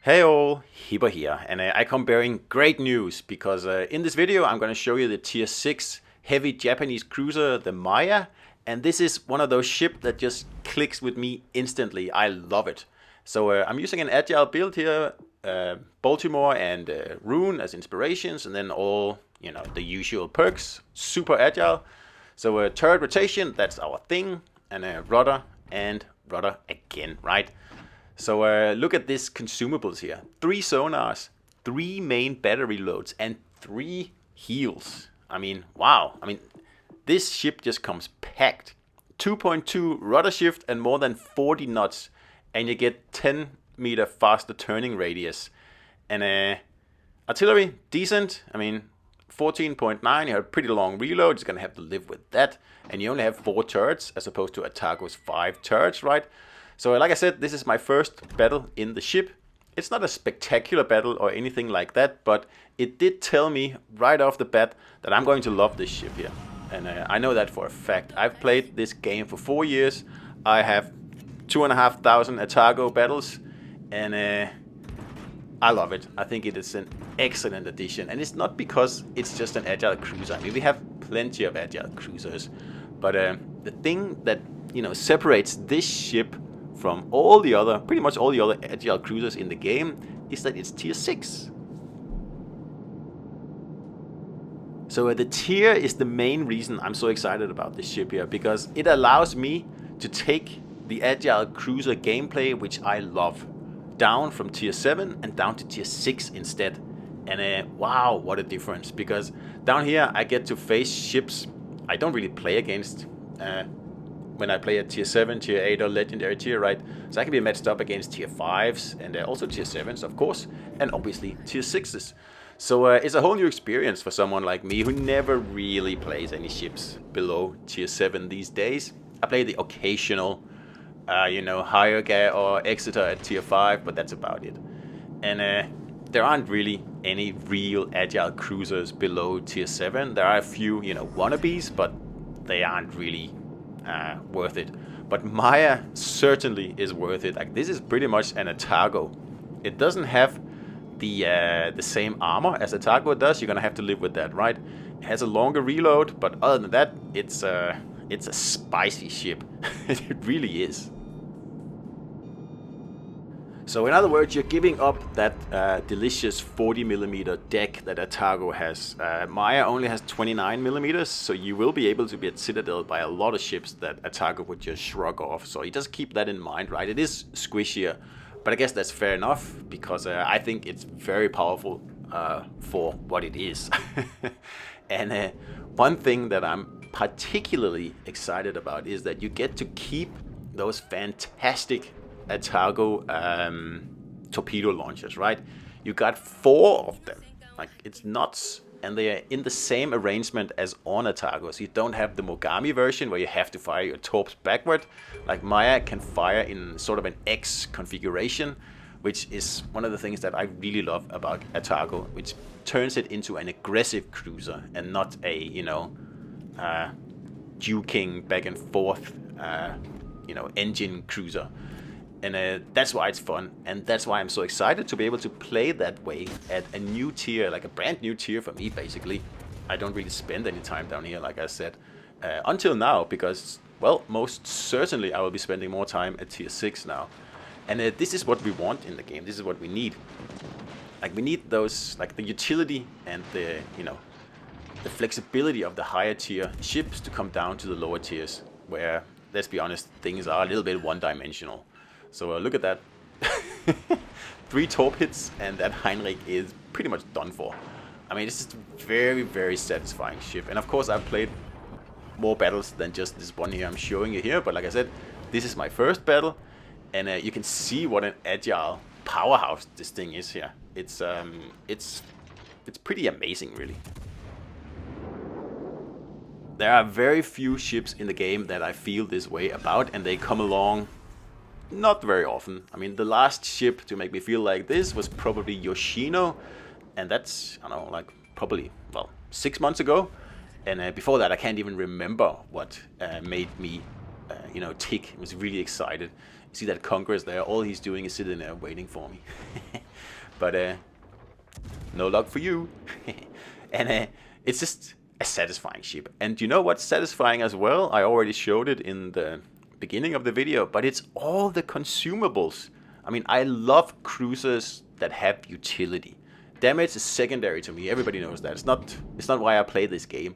Hey all, Hipper here, and I come bearing great news because in this video I'm going to show you the tier 6 heavy Japanese cruiser, the Maya, and this is one of those ships that just clicks with me instantly. I love it. So I'm using an agile build here, Baltimore and Rune as inspirations, and then all, the usual perks, super agile. So turret rotation, that's our thing, and rudder and rudder again, right? So look at this consumables here. 3 sonars, 3 main battery loads, and 3 heals. I mean, wow. I mean, this ship just comes packed. 2.2 rudder shift and more than 40 knots. And you get 10 meter faster turning radius. And artillery, decent. I mean, 14.9, you have a pretty long reload. You're going to have to live with that. And you only have 4 turrets as opposed to Atago's 5 turrets, right? So like I said, this is my first battle in the ship. It's not a spectacular battle or anything like that, but it did tell me right off the bat that I'm going to love this ship here. And I know that for a fact. I've played this game for 4 years. I have 2,500 Atago battles, and I love it. I think it is an excellent addition. And it's not because it's just an agile cruiser. I mean, we have plenty of agile cruisers. But the thing that, separates this ship from all the other, pretty much all the other agile cruisers in the game, is that it's tier 6. So the tier is the main reason I'm so excited about this ship here, because it allows me to take the agile cruiser gameplay, which I love, down from tier 7 and down to tier 6 instead. And wow, what a difference, because down here I get to face ships I don't really play against when I play at tier 7, tier 8 or legendary tier, right? So I can be matched up against tier 5s and also tier 7s, of course, and obviously tier 6s. So it's a whole new experience for someone like me who never really plays any ships below tier 7 these days. I play the occasional, Hierga or Exeter at tier 5, but that's about it. And there aren't really any real agile cruisers below tier 7. There are a few, wannabes, but they aren't really worth it. But Maya certainly is worth it. Like, this is pretty much an Atago. It doesn't have the same armor as Atago does. You're gonna have to live with that, right? It has a longer reload, but other than that, it's a spicy ship. It really is. So in other words, you're giving up that delicious 40mm deck that Atago has. Maya only has 29mm, so you will be able to be at Citadel by a lot of ships that Atago would just shrug off. So you just keep that in mind, right? It is squishier, but I guess that's fair enough, because I think it's very powerful for what it is. And one thing that I'm particularly excited about is that you get to keep those fantastic Atago torpedo launchers, right? You got 4 of them. Like, it's nuts. And they are in the same arrangement as on Atago. So you don't have the Mogami version where you have to fire your torps backward. Like, Maya can fire in sort of an X configuration, which is one of the things that I really love about Atago, which turns it into an aggressive cruiser and not a, duking back and forth, engine cruiser. And that's why it's fun, and that's why I'm so excited to be able to play that way at a new tier, like a brand new tier for me, basically. I don't really spend any time down here, like I said, until now, because, well, most certainly I will be spending more time at tier 6 now. And this is what we want in the game. This is what we need. Like, we need those, like, the utility and the, the flexibility of the higher tier ships to come down to the lower tiers, where, let's be honest, things are a little bit one-dimensional. So look at that. 3 torp hits, and that Heinrich is pretty much done for. I mean, it's just a very, very satisfying ship. And of course, I've played more battles than just this one here I'm showing you here. But like I said, this is my first battle, and you can see what an agile powerhouse this thing is here. It's pretty amazing, really. There are very few ships in the game that I feel this way about, and they come along not very often. I mean, the last ship to make me feel like this was probably Yoshino, and that's, I don't know, like probably, well, 6 months ago. And before that, I can't even remember what made me, tick. I was really excited. see that Conqueror's there. All he's doing is sitting there waiting for me. But no luck for you. And it's just a satisfying ship. And you know what's satisfying as well? I already showed it in the beginning of the video, but it's all the consumables. I mean, I love cruisers that have utility. Damage is secondary to me. Everybody knows that. It's not why I play this game.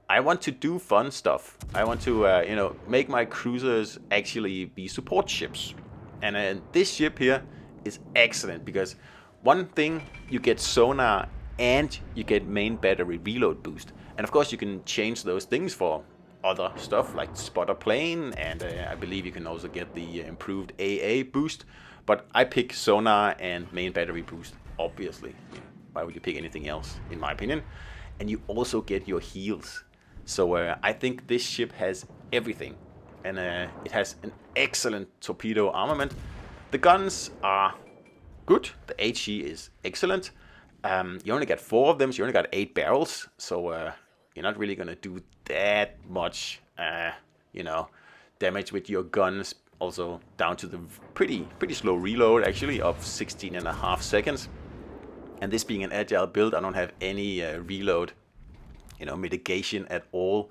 I want to do fun stuff. I want to, you know, make my cruisers actually be support ships. And this ship here is excellent because one thing, you get sonar and you get main battery reload boost. And of course you can change those things for other stuff like spotter plane, and I believe you can also get the improved AA boost. But I pick sonar and main battery boost, obviously. Why would you pick anything else, in my opinion? And you also get your heals. So I think this ship has everything. And it has an excellent torpedo armament. The guns are good. The HE is excellent. You only got 4 of them, so you only got 8 barrels. So you're not really going to do that much, you know, damage with your guns. Also down to the pretty slow reload, actually, of 16.5 seconds. And this being an agile build, I don't have any reload, you know, mitigation at all.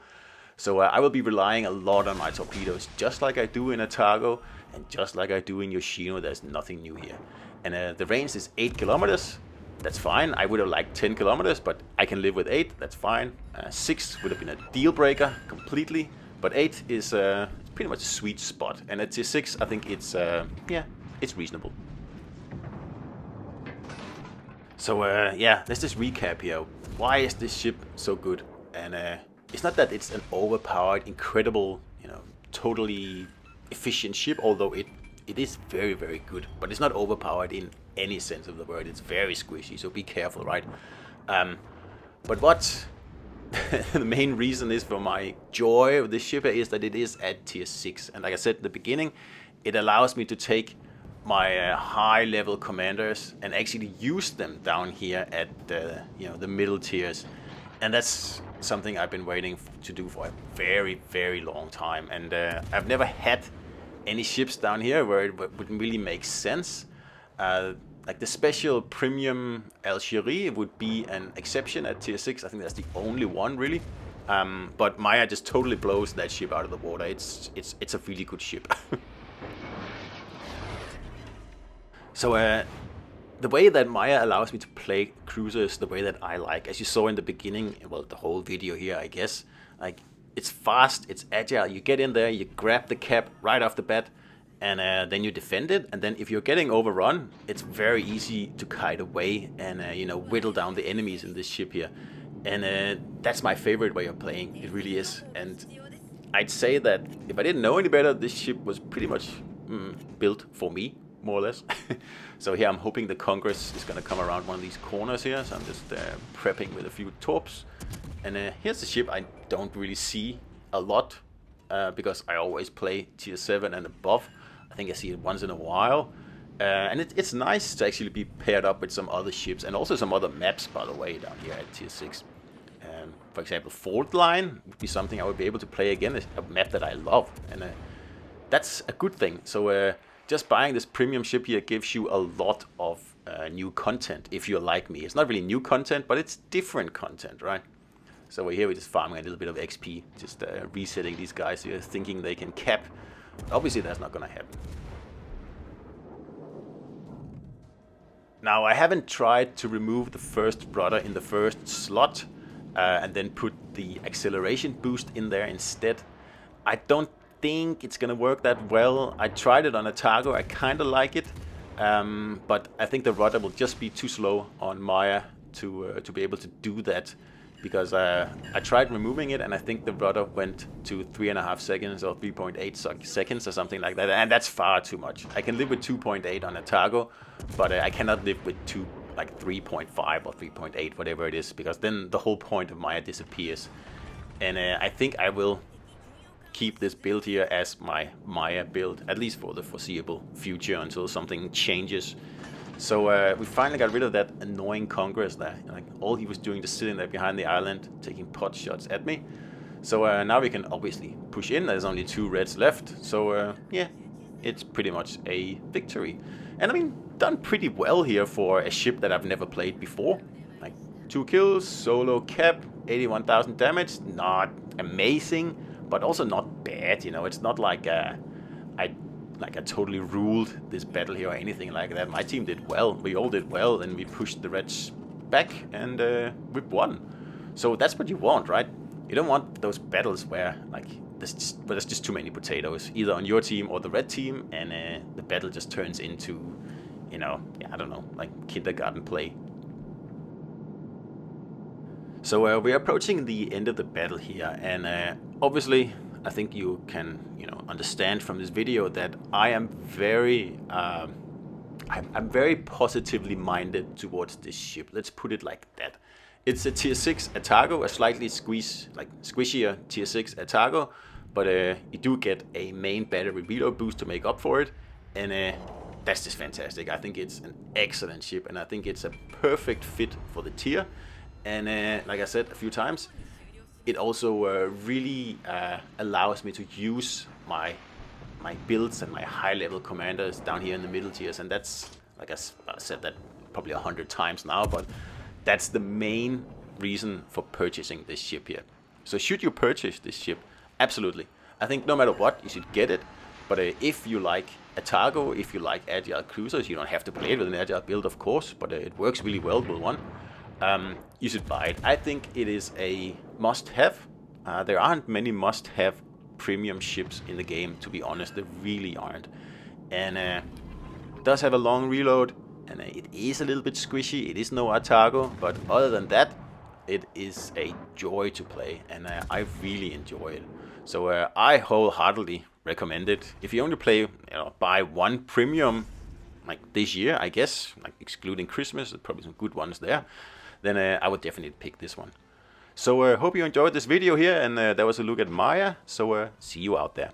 So I will be relying a lot on my torpedoes, just like I do in Atago, and just like I do in Yoshino. There's nothing new here. And the range is 8 kilometers. That's fine. I would have liked 10 kilometers, but I can live with 8. That's fine. 6 would have been a deal breaker completely, but 8 is pretty much a sweet spot. And at tier 6, I think it's yeah, it's reasonable. So yeah, let's just recap here. Why is this ship so good? And it's not that it's an overpowered, incredible, you know, totally efficient ship, although it is very, very good. But it's not overpowered in any sense of the word. It's very squishy, so be careful, right? But what the main reason is for my joy of this ship is that it is at tier 6. And like I said in the beginning, it allows me to take my high-level commanders and actually use them down here at you know, the middle tiers. And that's something I've been waiting to do for a very, very long time. And I've never had any ships down here where it wouldn't really make sense. Like the special premium Algerie would be an exception at tier 6. I think that's the only one, really. But Maya just totally blows that ship out of the water. It's a really good ship. So the way that Maya allows me to play cruisers the way that I like, as you saw in the beginning, well, the whole video here, I guess, like, it's fast, it's agile. You get in there, you grab the cap right off the bat, and then you defend it. And then if you're getting overrun, it's very easy to kite away and you know, whittle down the enemies in this ship here. And that's my favorite way of playing. It really is. And I'd say that if I didn't know any better, this ship was pretty much built for me, more or less. So here I'm hoping the Congress is going to come around one of these corners here. So I'm just prepping with a few torps. And here's the ship I don't really see a lot because I always play tier 7 and above. I think I see it once in a while. And it's nice to actually be paired up with some other ships and also some other maps, by the way, down here at tier 6. For example, Fault Line would be something I would be able to play again. It's a map that I love, and that's a good thing. So just buying this premium ship here gives you a lot of new content, if you're like me. It's not really new content, but it's different content, right? So we're here, we're just farming a little bit of XP, just resetting these guys here, thinking they can cap. Obviously, that's not going to happen. Now, I haven't tried to remove the first rudder in the first slot and then put the acceleration boost in there instead. I don't think it's going to work that well. I tried it on Atago, I kind of like it, but I think the rudder will just be too slow on Maya to be able to do that. Because I tried removing it, and I think the rudder went to 3.5 seconds or 3.8 seconds or something like that, and that's far too much. I can live with 2.8 on Atago, but I cannot live with 3.5 or 3.8, whatever it is, because then the whole point of Maya disappears. And I think I will keep this build here as my Maya build, at least for the foreseeable future, until something changes. So we finally got rid of that annoying Congress there. Like, all he was doing, just sitting there behind the island, taking pot shots at me. So now we can obviously push in. There's only 2 reds left. So yeah, it's pretty much a victory. And I mean, done pretty well here for a ship that I've never played before. Like 2 kills, solo cap, 81,000 damage. Not amazing, but also not bad. You know, it's not like I totally ruled this battle here or anything like that. My team did well. We all did well, and we pushed the Reds back, and we won. So that's what you want, right? You don't want those battles where like there's just too many potatoes, either on your team or the red team, and the battle just turns into, you know, I don't know, like kindergarten play. So we're approaching the end of the battle here, and obviously I think you can, you know, understand from this video that I am very I'm very positively minded towards this ship. Let's put it like that. It's a tier 6 Atago, a slightly squishier tier 6 Atago, but you do get a main battery reload boost to make up for it, and that's just fantastic. I think it's an excellent ship, and I think it's a perfect fit for the tier. And like I said a few times, it also really allows me to use my builds and my high-level commanders down here in the middle tiers, and that's, like I said that probably 100 times now, but that's the main reason for purchasing this ship here. So should you purchase this ship? Absolutely. I think no matter what, you should get it. But if you like Atago, if you like agile cruisers, you don't have to play it with an agile build, of course, but it works really well with one. You should buy it. I think it is a must-have. There aren't many must-have premium ships in the game, to be honest. There really aren't. And it does have a long reload, and it is a little bit squishy. It is no Atago, but other than that, it is a joy to play, and I really enjoy it. So I wholeheartedly recommend it. If you only play, you know, buy one premium like this year, I guess, like excluding Christmas, there's probably some good ones there, then I would definitely pick this one. So hope you enjoyed this video here, and that was a look at Maya. So see you out there.